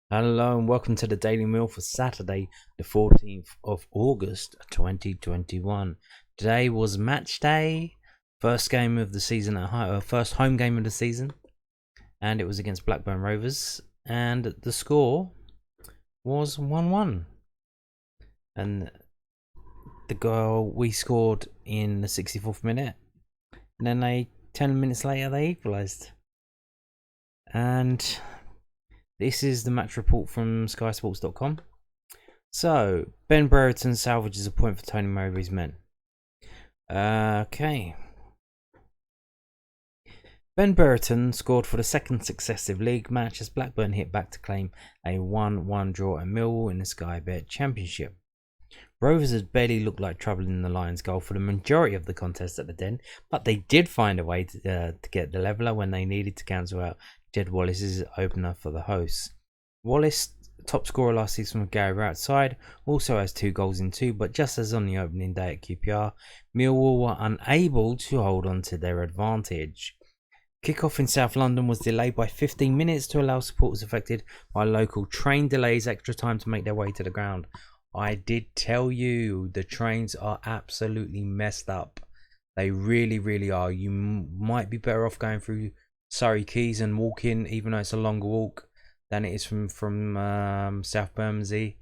Hello and welcome to the Daily Meal for Saturday, the 14th of August 2021. Today was match day, first game of the season first home game of the season, and it was against Blackburn Rovers, and the score was 1-1. And the goal we scored in the 64th minute, and then 10 minutes later they equalised. And this is the match report from skysports.com. So, Ben Brereton salvages a point for Tony Mowbray's men. Okay. Ben Brereton scored for the second successive league match as Blackburn hit back to claim a 1-1 draw at Millwall in the Sky Bet Championship. Rovers had barely looked like trouble in the Lions' goal for the majority of the contest at the Den, but they did find a way to get the leveller when they needed to cancel out Jed Wallace's opener for the hosts. Wallace, top scorer last season with Gary Rowett's side, also has 2 goals in 2, but just as on the opening day at QPR, Millwall were unable to hold on to their advantage. Kickoff in South London was delayed by 15 minutes to allow supporters affected by local train delays extra time to make their way to the ground. I did tell you the trains are absolutely messed up. They really, really are. You might be better off going through Surrey Quays and walking, even though it's a longer walk than it is from South Bermondsey,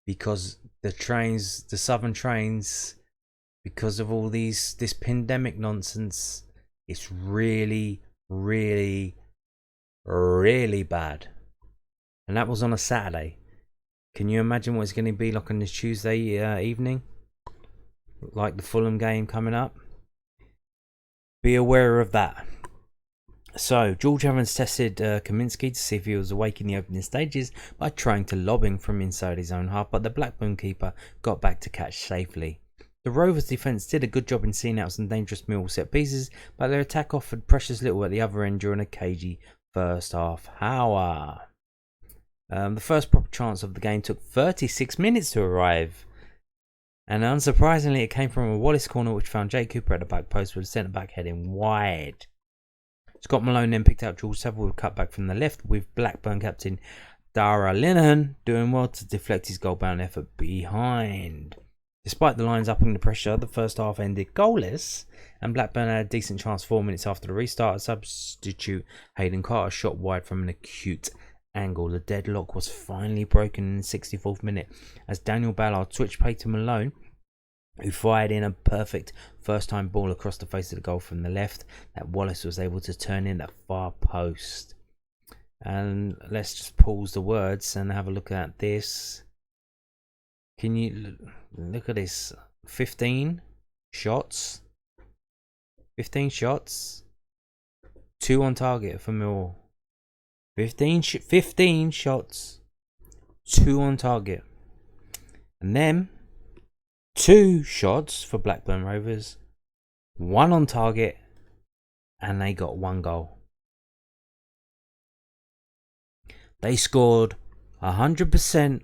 because the southern trains, because of all this pandemic nonsense, it's really, really, really bad. And that was on a Saturday. Can you imagine what it's going to be like on this Tuesday evening? Like the Fulham game coming up? Be aware of that. So, George Evans tested Kaminsky to see if he was awake in the opening stages by trying to lob him from inside his own half, but the Blackburn keeper got back to catch safely. The Rovers defence did a good job in seeing out some dangerous Millwall set pieces, but their attack offered precious little at the other end during a cagey first half hour. The first proper chance of the game took 36 minutes to arrive. And unsurprisingly, it came from a Wallace corner which found Jay Cooper at the back post with the centre-back heading wide. Scott Malone then picked out George Saville with a cutback from the left, with Blackburn captain Dara Linehan doing well to deflect his goal-bound effort behind. Despite the Lions upping the pressure, the first half ended goalless, and Blackburn had a decent chance 4 minutes after the restart. A substitute Hayden Carter shot wide from an acute angle. The deadlock was finally broken in the 64th minute as Daniel Ballard switched play to Malone, who fired in a perfect first-time ball across the face of the goal from the left that Wallace was able to turn in at far post. And let's just pause the words and have a look at this. Can you look at this? 15 shots. 15 shots. 2 on target for Millwall. 15 shots. 2 on target. And then 2 shots for Blackburn Rovers. 1 on target. And they got 1 goal. They scored 100%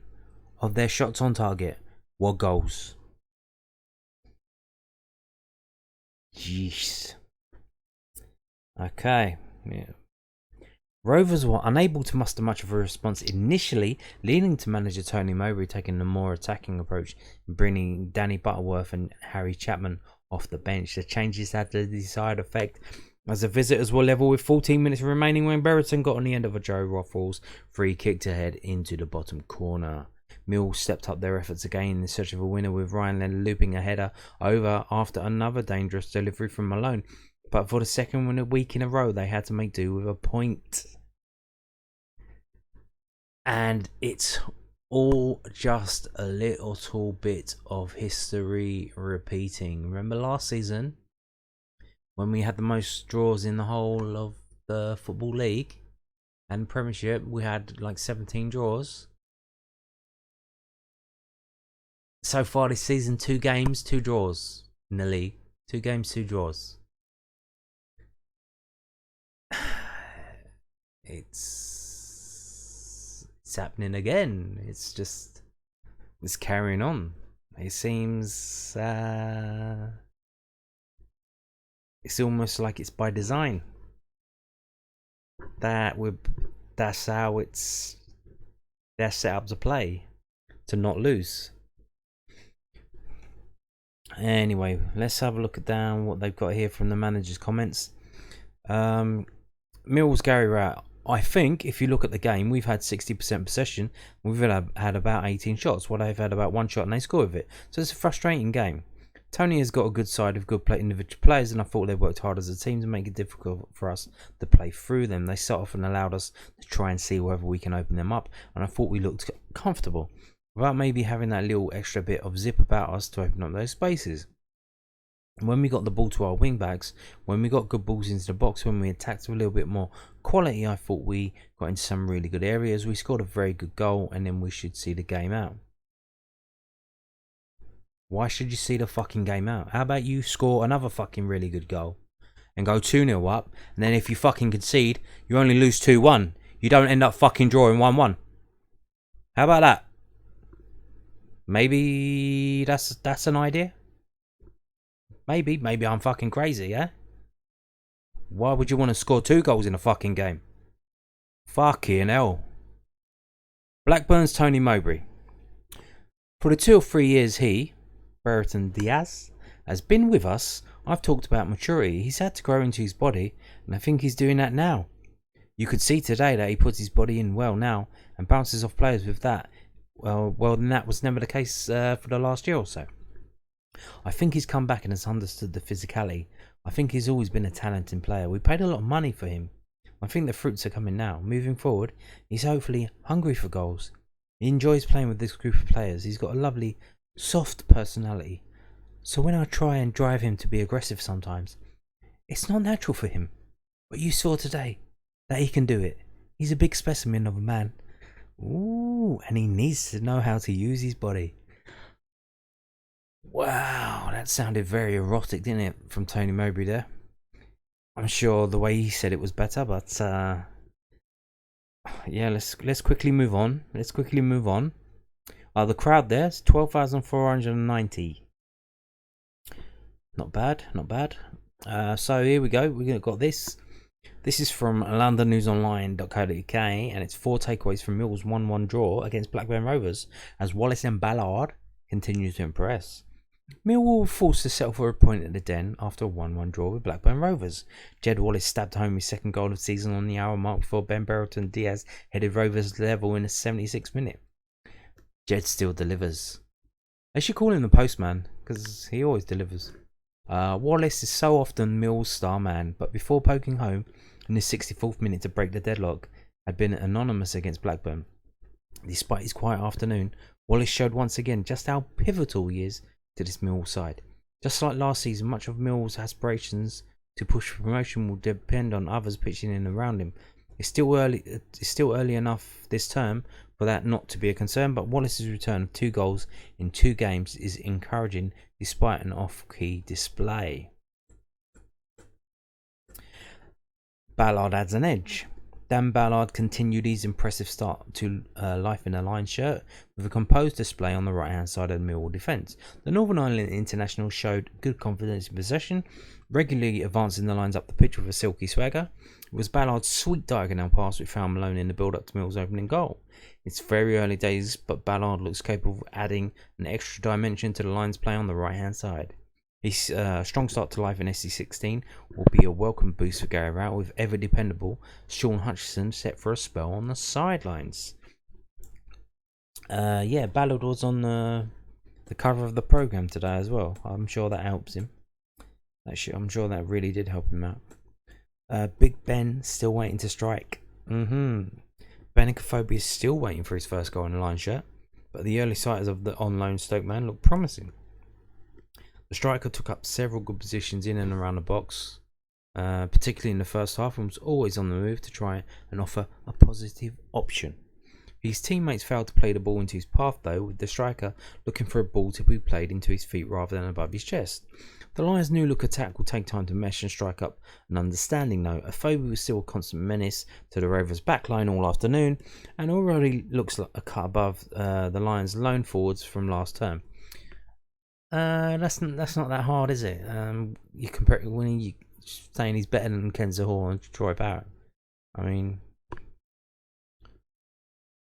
of their shots on target were goals. Jeez. Okay. Yeah. Rovers were unable to muster much of a response initially, leading to manager Tony Mowbray taking a more attacking approach and bringing Danny Butterworth and Harry Chapman off the bench. The changes had the desired effect as the visitors were level with 14 minutes remaining when Brereton got on the end of a Joe Rothwell's free kick to head into the bottom corner. Mill stepped up their efforts again in search of a winner, with Ryan Lennon looping a header over after another dangerous delivery from Malone. But for the second week in a row, they had to make do with a point. And it's all just a little bit of history repeating. Remember last season when we had the most draws in the whole of the Football League and Premiership? We had like 17 draws. So far this season, 2 games, 2 draws in the league. 2 games, 2 draws. It's happening again. It's carrying on. It seems it's almost like it's by design. That's how it's They're set up to play, to not lose. Anyway, let's have a look at down what they've got here from the manager's comments. Millwall's Gary Rowett. I think if you look at the game, we've had 60% possession. We've had about 18 shots. Well, they've had about one shot and they score with it. So it's a frustrating game. Tony has got a good side of good individual players, and I thought they worked hard as a team to make it difficult for us to play through them. They set off and allowed us to try and see whether we can open them up, and I thought we looked comfortable without maybe having that little extra bit of zip about us to open up those spaces. When we got the ball to our wing backs, when we got good balls into the box, when we attacked with a little bit more quality, I thought we got into some really good areas. We scored a very good goal, and then we should see the game out. Why should you see the fucking game out? How about you score another fucking really good goal and go 2-0 up, and then if you fucking concede, you only lose 2-1. You don't end up fucking drawing 1-1. How about that? Maybe that's an idea. Maybe I'm fucking crazy, yeah? Why would you want to score 2 goals in a fucking game? Fucking hell. Blackburn's Tony Mowbray. For the 2 or 3 years Brereton Diaz, has been with us, I've talked about maturity. He's had to grow into his body, and I think he's doing that now. You could see today that he puts his body in well now and bounces off players with that. Well, then that was never the case for the last year or so. I think he's come back and has understood the physicality. I think he's always been a talented player. We paid a lot of money for him. I think the fruits are coming now. Moving forward, he's hopefully hungry for goals. He enjoys playing with this group of players. He's got a lovely, soft personality. So when I try and drive him to be aggressive sometimes, it's not natural for him. But you saw today that he can do it. He's a big specimen of a man. Ooh, and he needs to know how to use his body. Wow, that sounded very erotic, didn't it, from Tony Mowbray there? I'm sure the way he said it was better, but yeah, let's quickly move on. The crowd there is 12,490. Not bad. So here we go. We've got this. This is from londonnewsonline.co.uk, and it's 4 takeaways from Millwall's 1-1 draw against Blackburn Rovers as Wallace and Ballard continue to impress. Millwall were forced to settle for a point at the Den after a 1-1 draw with Blackburn Rovers. Jed Wallace stabbed home his second goal of the season on the hour mark before Ben Brereton Diaz headed Rovers level in the 76th minute. Jed still delivers. They should call him the postman, because he always delivers. Wallace is so often Mill's star man, but before poking home in the 64th minute to break the deadlock, had been anonymous against Blackburn. Despite his quiet afternoon, Wallace showed once again just how pivotal he is to this Millwall side. Just like last season, much of Millwall's aspirations to push for promotion will depend on others pitching in around him. It's still early enough this term for that not to be a concern, but Wallace's return of 2 goals in 2 games is encouraging despite an off-key display. Ballard adds an edge. Dan Ballard continued his impressive start to life in a Lions shirt with a composed display on the right-hand side of the Millwall defence. The Northern Ireland international showed good confidence in possession, regularly advancing the lines up the pitch with a silky swagger. It was Ballard's sweet diagonal pass which found Malone in the build-up to Mill's opening goal. It's very early days, but Ballard looks capable of adding an extra dimension to the Lions' play on the right-hand side. His strong start to life in SC16 will be a welcome boost for Gary Rowett, with ever dependable Shaun Hutchinson set for a spell on the sidelines. Yeah, Ballard was on the cover of the programme today as well. I'm sure that helps him. I'm sure that really did help him out. Big Ben still waiting to strike. Benicophobia is still waiting for his first goal in the Lions shirt, but the early sighters of the on-loan Stoke man look promising. The striker took up several good positions in and around the box, particularly in the first half, and was always on the move to try and offer a positive option. His teammates failed to play the ball into his path though, with the striker looking for a ball to be played into his feet rather than above his chest. The Lions' new look attack will take time to mesh and strike up an understanding though. Afobe was still a constant menace to the Rovers' backline all afternoon and already looks like a cut above the Lions' loan forwards from last term. That's not that hard, is it? You compare when you saying he's better than Ken Zahor and Troy Barrett. I mean,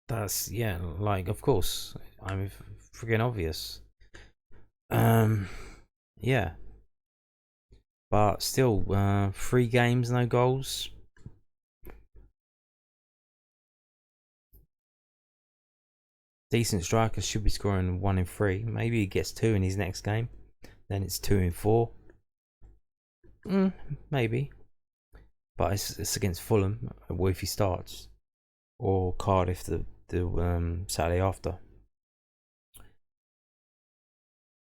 That's, yeah, like, of course, I'm freaking obvious. Yeah, but still, 3 games, no goals. Decent striker should be scoring 1 in 3. Maybe he gets 2 in his next game. Then it's 2 in 4. Maybe. But it's against Fulham. Well, if he starts, or Cardiff the Saturday after.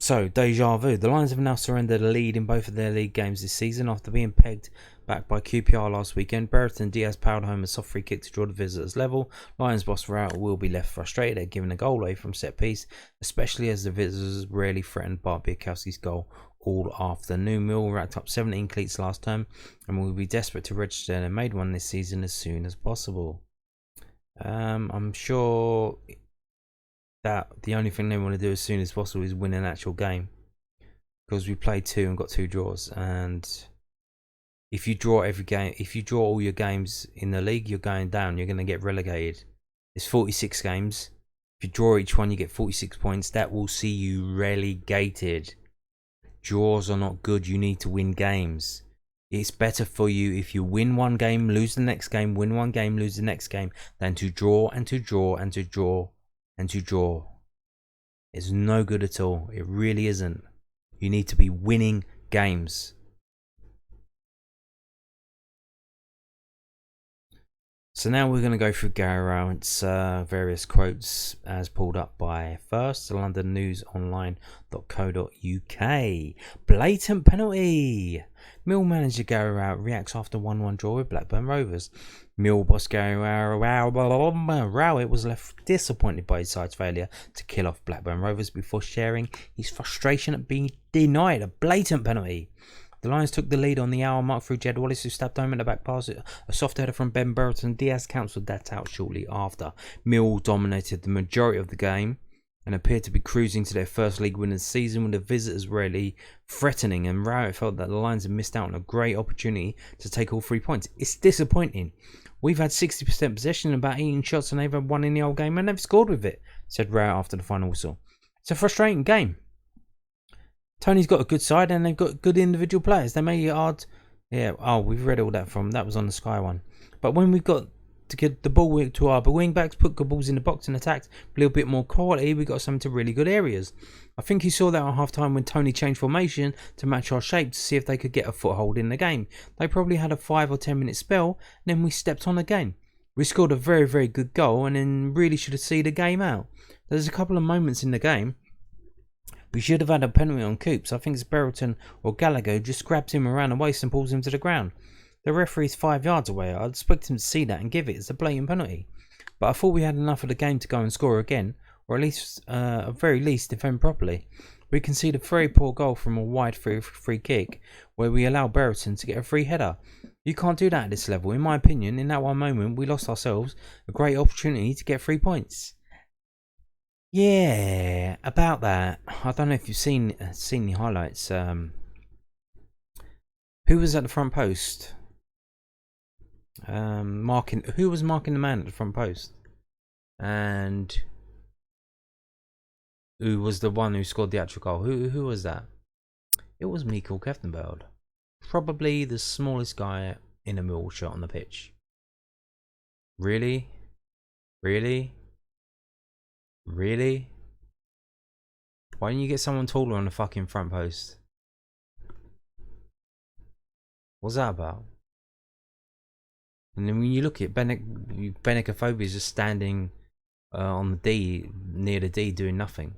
So, deja vu. The Lions have now surrendered a lead in both of their league games this season after being pegged back by QPR last weekend. Brereton Diaz powered home a soft free kick to draw the visitors level. Lions boss Rowett will be left frustrated at giving a goal away from set piece, especially as the visitors rarely threatened Bart Biakowski's goal all afternoon. Millwall racked up 17 cleats last term and will be desperate to register and made one this season as soon as possible. I'm sure that the only thing they want to do as soon as possible is win an actual game, because we played 2 and got 2 draws, and if you draw every game, if you draw all your games in the league, you're going down, you're going to get relegated. It's 46 games. If you draw each one, you get 46 points. That will see you relegated. Draws are not good. You need to win games. It's better for you if you win one game, lose the next game, win one game, lose the next game, than to draw and to draw and to draw and to draw. It's no good at all. It really isn't. You need to be winning games. So now we're going to go through Gary Rowett's various quotes as pulled up by first londonnewsonline.co.uk. Blatant penalty. Mill manager Gary Rowett reacts after 1-1 draw with Blackburn Rovers. Mill boss Gary Rowett was left disappointed by his side's failure to kill off Blackburn Rovers before sharing his frustration at being denied a blatant penalty. The Lions took the lead on the hour mark through Jed Wallace, who stabbed home at the back pass. A soft header from Ben Brereton. Diaz cancelled that out shortly after. Mill dominated the majority of the game and appeared to be cruising to their first league win of the season, with the visitors really threatening, and Rowett felt that the Lions had missed out on a great opportunity to take all 3 points. It's disappointing. We've had 60% possession and about 18 shots, and they've had 1 in the whole game and they've scored with it, said Rowett after the final whistle. It's a frustrating game. Tony's got a good side and they've got good individual players. They make it hard. Yeah, we've read all that from. That was on the Sky one. But when we've got to get the ball to our wing backs, put good balls in the box and attacked a little bit more quality, we got some to really good areas. I think you saw that at half time when Tony changed formation to match our shape to see if they could get a foothold in the game. They probably had a 5 or 10 minute spell, and then we stepped on again. We scored a very, very good goal and then really should have seen the game out. There's a couple of moments in the game we should have had a penalty on Coops. I think it's Brereton or Gallagher just grabs him around the waist and pulls him to the ground. The referee's 5 yards away. I'd expect him to see that and give it as a blatant penalty. But I thought we had enough of the game to go and score again, or at least, at very least, defend properly. We conceded a very poor goal from a wide free kick where we allowed Brereton to get a free header. You can't do that at this level. In my opinion, in that one moment, we lost ourselves a great opportunity to get 3 points. Yeah, about that. I don't know if you've seen the highlights. Who was at the front post? Who was marking the man at the front post? And who was the one who scored the actual goal? Who was that? It was Maikel Kieftenbeld. Probably the smallest guy in a Millwall shot on the pitch. Really? Really? Really? Why didn't you get someone taller on the fucking front post? What's that about? And then when you look at Benikophobia is just standing on the D, near the D, doing nothing.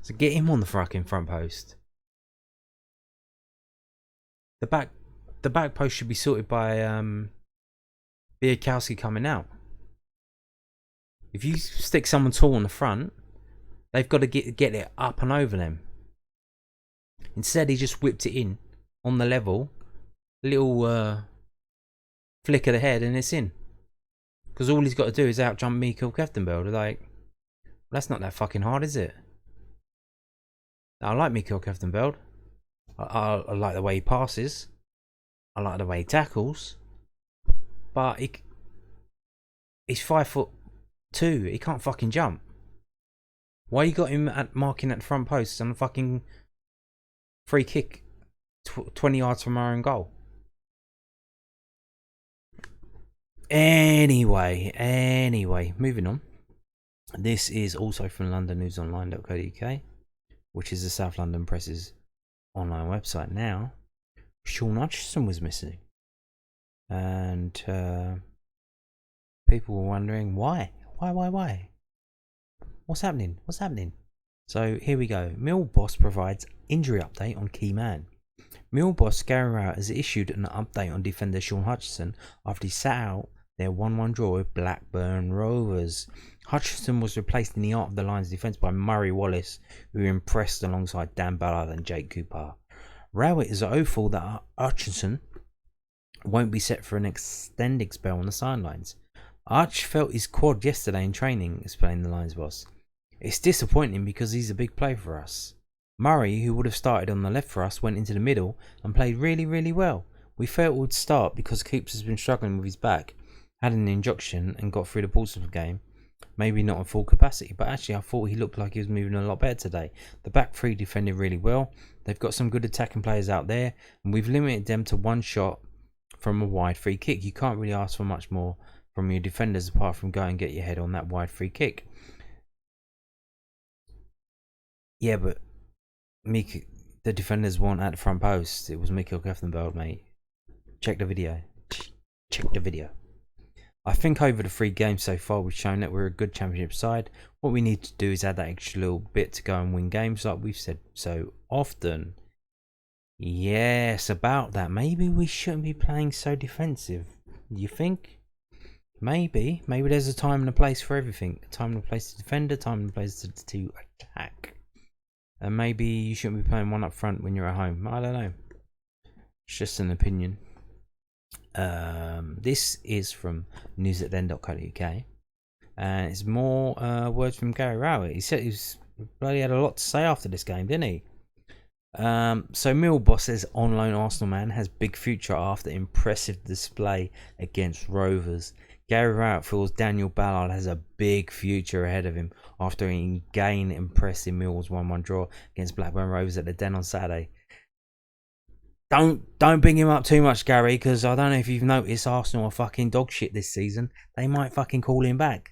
So get him on the fucking front post. The back post should be sorted by Biakowski coming out. If you stick someone tall on the front, they've got to get it up and over them. Instead, he just whipped it in on the level, little flick of the head, and it's in. Because all he's got to do is out jump Maikel Kieftenbeld. Like, that's not that fucking hard, is it? I like Maikel Kieftenbeld. I like the way he passes. I like the way he tackles. But he's 5'2", 2, he can't fucking jump. Why you got him marking at the front post on a fucking free kick 20 yards from our own goal? Anyway, moving on. This is also from londonnewsonline.co.uk, which is the South London Press's online website now. Shaun Hutchinson was missing. And people were wondering why? Why? What's happening? So here we go. Mill boss provides injury update on key man. Mill boss Gary Rowett has issued an update on defender Shaun Hutchinson after he sat out their 1-1 draw with Blackburn Rovers. Hutchinson was replaced in the art of the Lions' defence by Murray Wallace, who impressed alongside Dan Ballard and Jake Cooper. Rowett is hopeful that Hutchinson won't be set for an extended spell on the sidelines. Hutch felt his quad yesterday in training, explained the Lions boss. It's disappointing because he's a big player for us. Murray, who would have started on the left for us, went into the middle and played really well. We felt would start because Coops has been struggling with his back, had an injection and got through the Portsmouth game. Maybe not at full capacity, but actually I thought he looked like he was moving a lot better today. The back three defended really well. They've got some good attacking players out there, and we've limited them to one shot from a wide free kick. You can't really ask for much more from your defenders apart from go and get your head on that wide free kick. Yeah, but the defenders weren't at the front post. It was Maikel Kieftenbeld, mate. Check the video. I think over the 3 games so far we've shown that we're a good championship side. What we need to do is add that extra little bit to go and win games like we've said so often. Yes, about that. Maybe we shouldn't be playing so defensive. You think? Maybe there's a time and a place for everything. A time and a place to defend, a time and a place to attack. And maybe you shouldn't be playing one up front when you're at home. I don't know. It's just an opinion. This is from news@then.co.uk. And it's more words from Gary Rowett. He said he bloody had a lot to say after this game, didn't he? So Mill boss says on loan Arsenal man has big future after impressive display against Rovers. Gary Rowett feels Daniel Ballard has a big future ahead of him after he again impressed in Millwall's 1-1 draw against Blackburn Rovers at the Den on Saturday. Don't bring him up too much, Gary, because I don't know if you've noticed Arsenal are fucking dog shit this season. They might fucking call him back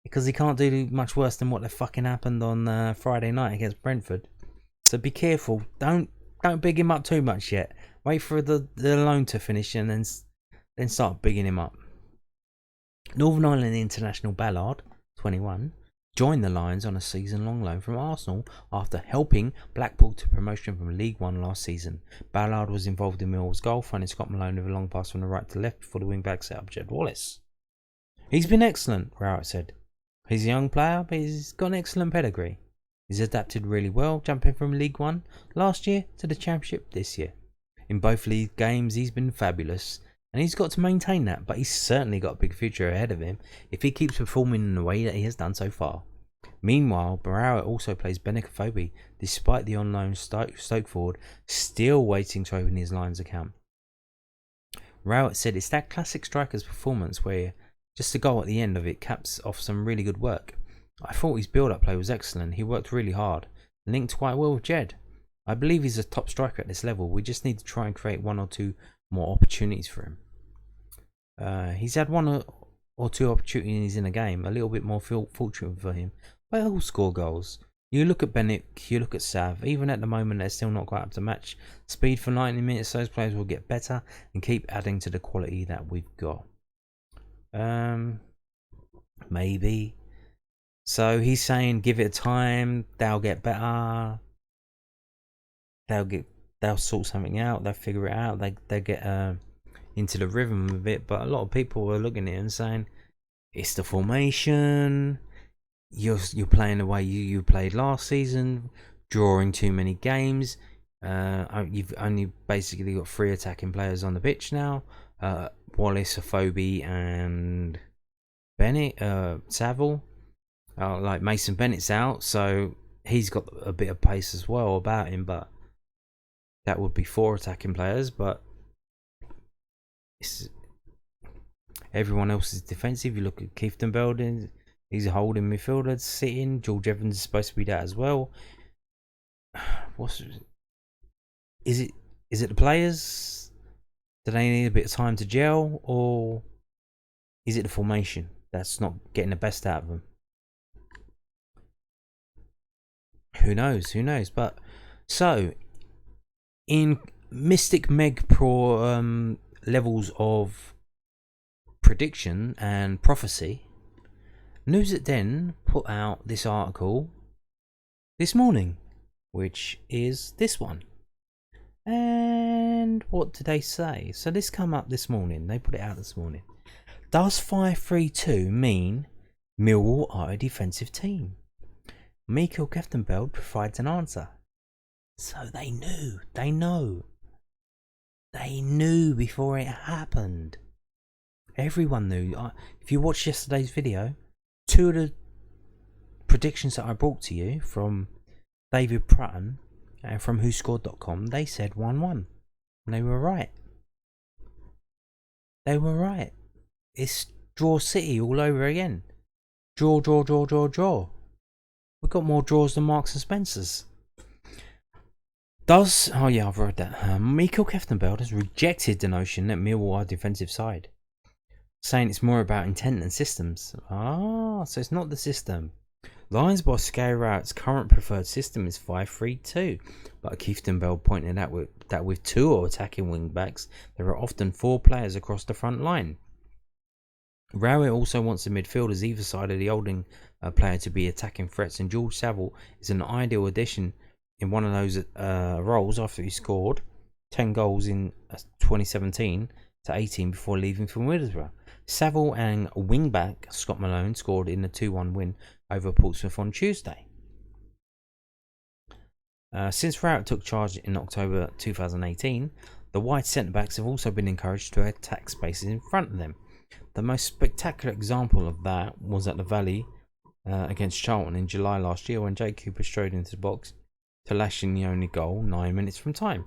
because he can't do much worse than what fucking happened on Friday night against Brentford. So be careful. Don't big him up too much yet. Wait for the loan to finish and then start bigging him up. Northern Ireland international Ballard, 21, joined the Lions on a season-long loan from Arsenal after helping Blackpool to promotion from League One last season. Ballard was involved in Millwall's goal, finding Scott Malone with a long pass from the right to left before the wing-back set up Jed Wallace. He's been excellent, Rowett said. He's a young player, but he's got an excellent pedigree. He's adapted really well, jumping from League One last year to the Championship this year. In both league games, he's been fabulous. And he's got to maintain that, but he's certainly got a big future ahead of him if he keeps performing in the way that he has done so far. Meanwhile, Barrow also plays Benicophobe, despite the on-loan Stoke forward still waiting to open his Lions account. Rowett said it's that classic striker's performance where just a goal at the end of it caps off some really good work. I thought his build-up play was excellent. He worked really hard, linked quite well with Jed. I believe he's a top striker at this level. We just need to try and create 1 or 2 more opportunities for him. He's had 1 or 2 opportunities in a game, a little bit more fortunate for him, but he'll score goals. You look at Bennett, you look at Sav, even at the moment they're still not quite up to match speed for 90 minutes. Those players will get better and keep adding to the quality that we've got. Maybe. So he's saying give it time, they'll get better, they'll sort something out, they'll figure it out, they get into the rhythm of it. But a lot of people are looking at it and saying it's the formation, you're playing the way you played last season, drawing too many games. You've only basically got 3 attacking players on the pitch now, Wallace, Afobe and Bennett, Saville. Like Mason Bennett's out, so he's got a bit of pace as well about him, but that would be 4 attacking players. But everyone else is defensive. You look at Kieftenbeld, He's a holding midfielder sitting. George Evans is supposed to be that as well. Is it the players? Do they need a bit of time to gel, or is it the formation that's not getting the best out of them? Who knows? But so in Mystic Meg Pro levels of prediction and prophecy, News at Den put out this article this morning, which is this one. And what did they say? So this come up this morning. They put it out this morning. Does 5-3-2 mean Millwall are a defensive team? Maikel Kieftenbeld provides an answer. So they knew. They know. They knew before it happened. Everyone knew. If you watched yesterday's video, 2 of the predictions that I brought to you from David Prutton and from WhoScored.com, they said 1-1. And they were right. They were right. It's Draw City all over again. Draw. We've got more draws than Marks and Spencer's. Oh yeah, I've read that. Maikel Kieftenbeld has rejected the notion that Millwall are a defensive side, saying it's more about intent than systems. So it's not the system. Lions boss Gary Rowett's current preferred system is 5-3-2, but Kieftenbeld pointed out that with 2 attacking wing backs, there are often 4 players across the front line. Rowett also wants the midfielders either side of the holding player to be attacking threats, and George Saville is an ideal addition in one of those roles after he scored 10 goals in 2017 to 18 before leaving for Middlesbrough. Saville and wingback Scott Malone scored in the 2-1 win over Portsmouth on Tuesday. Since Rowett took charge in October 2018, the wide centre-backs have also been encouraged to attack spaces in front of them. The most spectacular example of that was at the Valley against Charlton in July last year, when Jake Cooper strode into the box to lash in the only goal 9 minutes from time.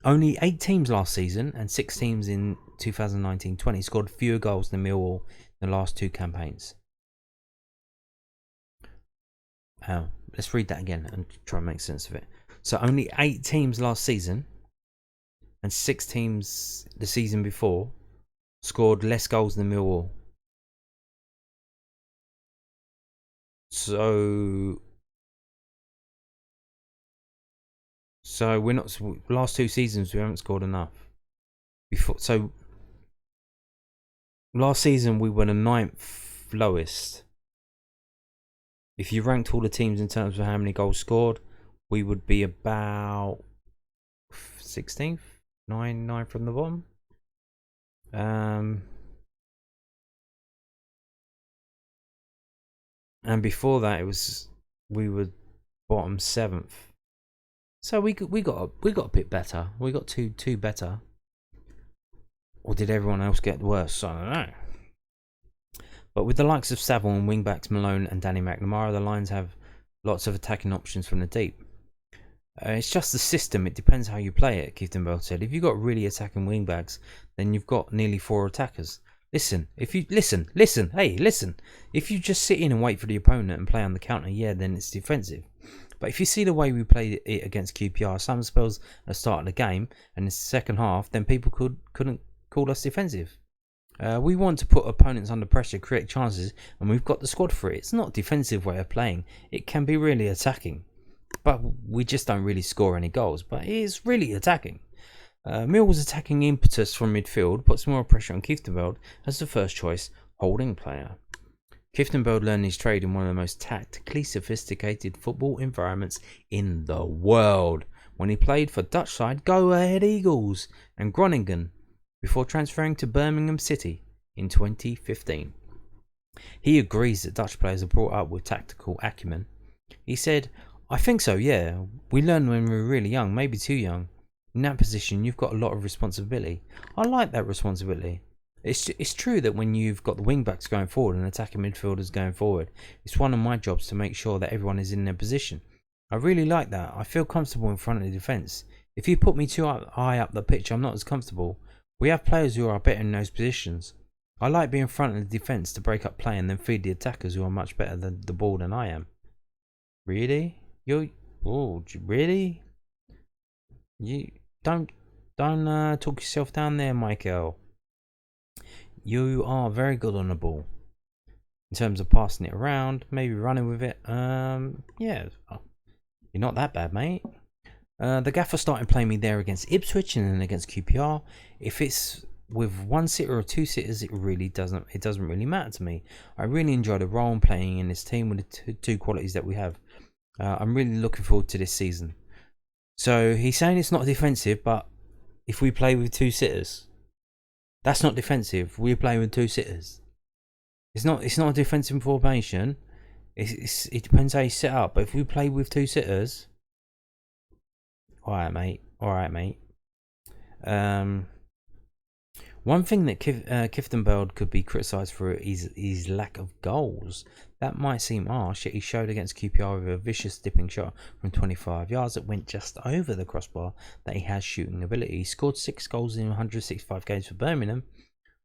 Only 8 teams last season and 6 teams in 2019-20 scored fewer goals than Millwall in the last 2 campaigns. Let's read that again and try and make sense of it. So only 8 teams last season and 6 teams the season before scored less goals than Millwall. So we're not. Last 2 seasons we haven't scored enough. So last season we were the 9th lowest. If you ranked all the teams in terms of how many goals scored, we would be about 16th, 9 from the bottom. And before that, we were bottom 7th. So we got a bit better. We got two better. Or did everyone else get worse? I don't know. But with the likes of Saville and wingbacks Malone and Danny McNamara, the Lions have lots of attacking options from the deep. It's just the system. It depends how you play it, Kieftenbeld said. If you've got really attacking wingbacks, then you've got nearly 4 attackers. Listen. If you just sit in and wait for the opponent and play on the counter, yeah, then it's defensive. But if you see the way we played it against QPR, some spells at the start of the game and the second half, then people couldn't call us defensive. We want to put opponents under pressure, create chances, and we've got the squad for it. It's not a defensive way of playing. It can be really attacking. But we just don't really score any goals. But it is really attacking. Millwall's attacking impetus from midfield puts more pressure on Kieftenbeld as the first choice holding player. Kieftenbeld learned his trade in one of the most tactically sophisticated football environments in the world when he played for Dutch side Go Ahead Eagles and Groningen before transferring to Birmingham City in 2015. He agrees that Dutch players are brought up with tactical acumen. He said, "I think so, yeah. We learned when we were really young, maybe too young. In that position, you've got a lot of responsibility. I like that responsibility. It's true that when you've got the wing-backs going forward and attacking midfielders going forward, it's one of my jobs to make sure that everyone is in their position. I really like that. I feel comfortable in front of the defence. If you put me too high up the pitch, I'm not as comfortable. We have players who are better in those positions. I like being in front of the defence to break up play and then feed the attackers who are much better than the ball than I am. Really? Really? You don't talk yourself down there, Maikel. You are very good on the ball. In terms of passing it around, maybe running with it. Yeah, you're not that bad, mate. The gaffer started playing me there against Ipswich and then against QPR. If it's with one sitter or two sitters, it doesn't really matter to me. I really enjoy the role I'm playing in this team with the two qualities that we have. I'm really looking forward to this season. So he's saying it's not defensive, but if we play with two sitters, that's not defensive. We're playing with two sitters. It's not a defensive formation. It depends how you set up. But if we play with two sitters, all right, mate. One thing that Kieftenbeld could be criticised for is his lack of goals. That might seem harsh, yet he showed against QPR with a vicious dipping shot from 25 yards that went just over the crossbar that he has shooting ability. He scored 6 goals in 165 games for Birmingham.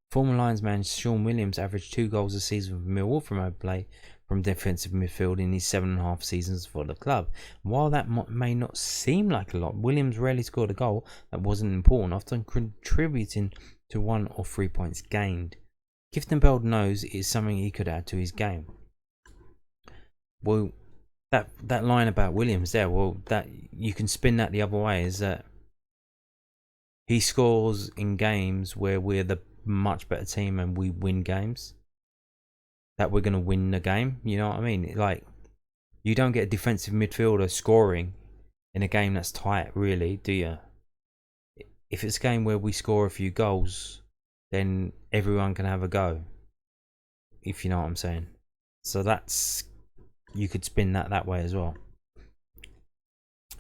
Former Lionsman Shaun Williams averaged 2 goals a season for Millwall from play from defensive midfield in his 7.5 seasons for the club. While that may not seem like a lot, Williams rarely scored a goal that wasn't important, often contributing to 1 or 3 points gained. Kieftenbeld knows it is something he could add to his game. Well, that line about Williams there, well, that you can spin that the other way, is that he scores in games where we're the much better team and we win games. That we're going to win the game, you know what I mean? Like, you don't get a defensive midfielder scoring in a game that's tight, really, do you? If it's a game where we score a few goals, then everyone can have a go, if you know what I'm saying. So that's, you could spin that way as well.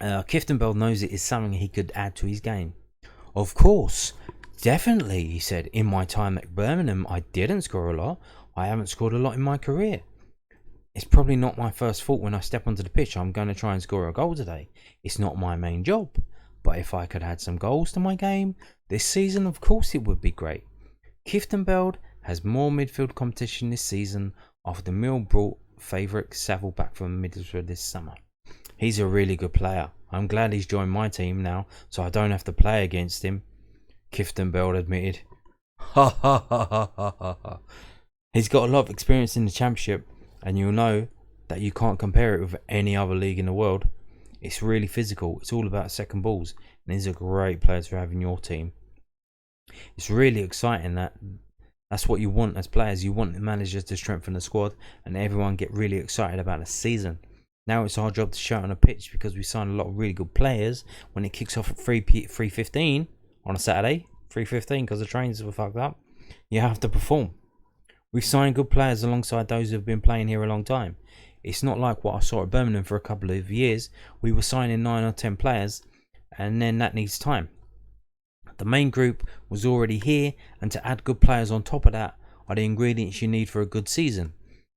Kieftenbeld knows it is something he could add to his game. Of course, definitely, he said. In my time at Birmingham, I didn't score a lot. I haven't scored a lot in my career. It's probably not my first thought when I step onto the pitch. I'm going to try and score a goal today. It's not my main job. But if I could add some goals to my game this season, of course it would be great. Kieftenbeld has more midfield competition this season after the Mill brought favourite Saville back from Middlesbrough this summer. He's a really good player. I'm glad he's joined my team now, so I don't have to play against him, Kieftenbeld admitted. Ha ha ha ha ha ha. He's got a lot of experience in the Championship, and you'll know that you can't compare it with any other league in the world. It's really physical. It's all about second balls, and he's a great player to have in your team. It's really exciting. That's what you want as players. You want the managers to strengthen the squad and everyone get really excited about the season. Now it's our job to show it on a pitch because we signed a lot of really good players. When it kicks off at 3:15 on a Saturday, 3:15 because the trains were fucked up, you have to perform. We've signed good players alongside those who have been playing here a long time. It's not like what I saw at Birmingham for a couple of years. We were signing 9 or 10 players, and then that needs time. The main group was already here, and to add good players on top of that are the ingredients you need for a good season.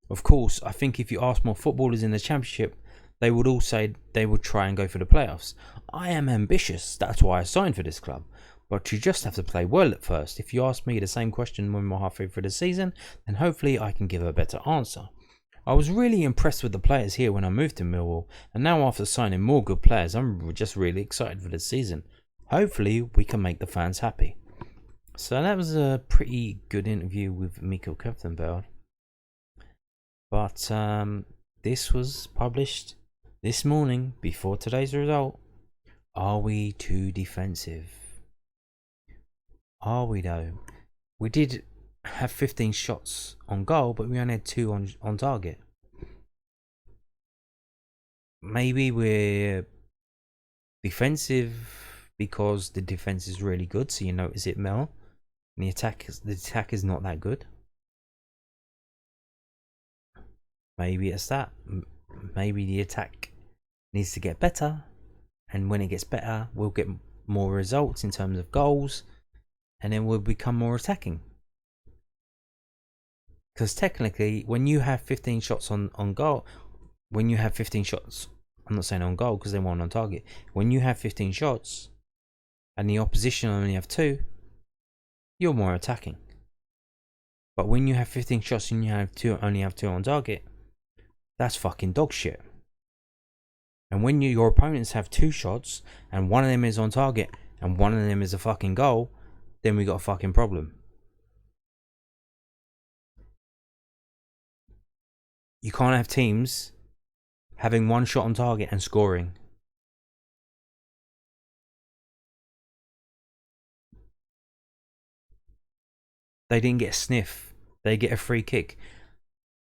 Of course, I think if you ask more footballers in the Championship, they would all say they would try and go for the playoffs. I am ambitious, that's why I signed for this club. But you just have to play well at first. If you ask me the same question when we're halfway through the season, then hopefully I can give a better answer. I was really impressed with the players here when I moved to Millwall, and now after signing more good players, I'm just really excited for the season. Hopefully we can make the fans happy. So that was a pretty good interview with Maikel Kieftenbeld. But this was published this morning before today's result. Are we too defensive? Are we though? We did have 15 shots on goal, but we only had 2 on target. Maybe we're defensive because the defense is really good, so you notice it more. And the attack is not that good. Maybe it's that. Maybe the attack needs to get better, and when it gets better, we'll get more results in terms of goals, and then we'll become more attacking. Because technically, when you have 15 shots on goal, when you have 15 shots, I'm not saying on goal because they weren't on target. When you have 15 shots and the opposition only have 2, you're more attacking. But when you have 15 shots and you only have 2 on target, that's fucking dog shit. And when your opponents have 2 shots and one of them is on target and one of them is a fucking goal, then we got a fucking problem. You can't have teams having 1 shot on target and scoring. They didn't get a sniff. They get a free kick.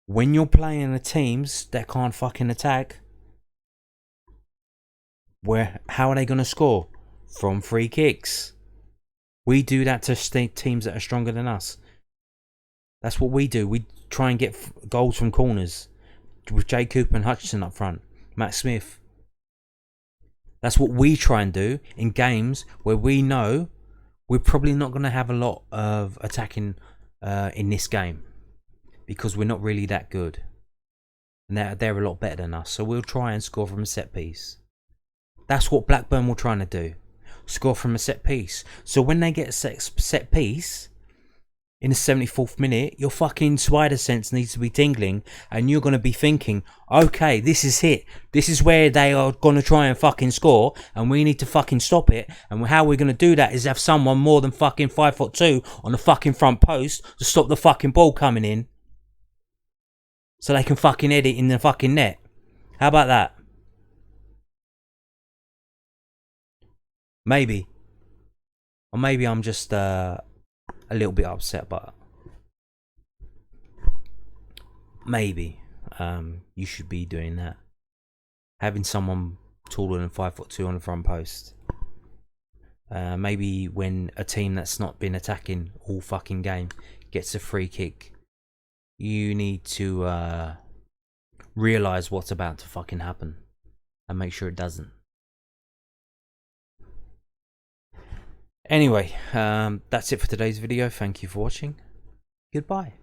When you're playing the teams that can't fucking attack, how are they going to score? From free kicks. We do that to teams that are stronger than us. That's what we do. We try and get goals from corners with Jay Cooper and Hutchinson up front, Matt Smith. That's what we try and do in games where we know we're probably not going to have a lot of attacking in this game because we're not really that good. And they're a lot better than us. So we'll try and score from a set piece. That's what Blackburn were trying to do. Score from a set piece. So when they get a set piece in the 74th minute, your fucking spider sense needs to be tingling and you're going to be thinking, okay, this is it. This is where they are going to try and fucking score and we need to fucking stop it. And how we're going to do that is have someone more than fucking 5'2" on the fucking front post to stop the fucking ball coming in so they can fucking head it in the fucking net. How about that? Maybe. Or maybe I'm just a little bit upset, but maybe you should be doing that. Having someone taller than 5'2" on the front post. Maybe when a team that's not been attacking all fucking game gets a free kick, you need to realise what's about to fucking happen and make sure it doesn't. Anyway, that's it for today's video. Thank you for watching. Goodbye.